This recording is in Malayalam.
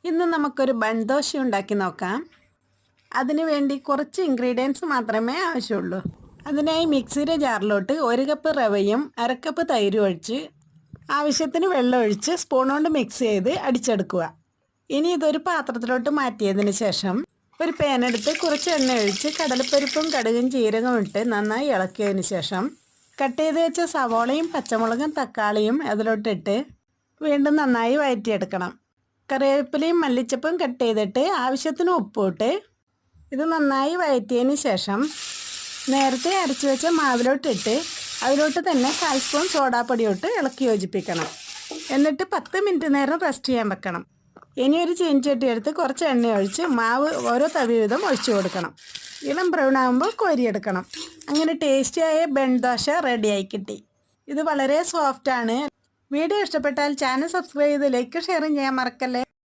ഇന്ന് നമുക്കൊരു ബൺ ദോശ ഉണ്ടാക്കി നോക്കാം. അതിനു വേണ്ടി കുറച്ച് ഇൻഗ്രീഡിയൻസ് മാത്രമേ ആവശ്യമുള്ളൂ. അതിനായി മിക്സിയുടെ ജാറിലോട്ട് 1 കപ്പ് റവയും 1/2 കപ്പ് തൈരും ഒഴിച്ച് ആവശ്യത്തിന് വെള്ളം ഒഴിച്ച് സ്പൂൺ കൊണ്ട് മിക്സ് ചെയ്ത് അടിച്ചെടുക്കുക. ഇനി ഇതൊരു പാത്രത്തിലോട്ട് മാറ്റിയതിന് ശേഷം ഒരു പാൻ എടുത്ത് കുറച്ച് എണ്ണ ഒഴിച്ച് കടലപ്പരിപ്പും കടുകും ജീരകവും ഇട്ട് നന്നായി ഇളക്കിയതിന് ശേഷം കട്ട് ചെയ്ത് വെച്ച സവോളയും പച്ചമുളകും തക്കാളിയും അതിലോട്ടിട്ട് വീണ്ടും നന്നായി വഴറ്റിയെടുക്കണം. കറിവേപ്പിലയും മല്ലിച്ചപ്പും കട്ട് ചെയ്തിട്ട് ആവശ്യത്തിന് ഉപ്പിട്ട് ഇത് നന്നായി വഴറ്റിയതിന് ശേഷം നേരത്തെ അരച്ച് വെച്ച മാവിലോട്ടിട്ട് അതിലോട്ട് തന്നെ 1/4 സ്പൂൺ സോഡാപ്പൊടി ഇട്ട് ഇളക്കി യോജിപ്പിക്കണം. എന്നിട്ട് 10 മിനിറ്റ് നേരം റെസ്റ്റ് ചെയ്യാൻ വെക്കണം. ഇനി ഒരു ചീനച്ചട്ടി എടുത്ത് കുറച്ച് എണ്ണ ഒഴിച്ച് മാവ് ഓരോ തവി വീതം ഒഴിച്ചു കൊടുക്കണം. ഇളം ബ്രൗൺ ആകുമ്പോൾ കോരിയെടുക്കണം. അങ്ങനെ ടേസ്റ്റിയായ ബൺ ദോശ റെഡിയായി കിട്ടി. ഇത് വളരെ സോഫ്റ്റാണ്. വീഡിയോ ഇഷ്ടപ്പെട്ടാൽ ചാനൽ സബ്സ്ക്രൈബ് ചെയ്ത് ലൈക്ക് ഷെയറും ചെയ്യാൻ മറക്കല്ലേ.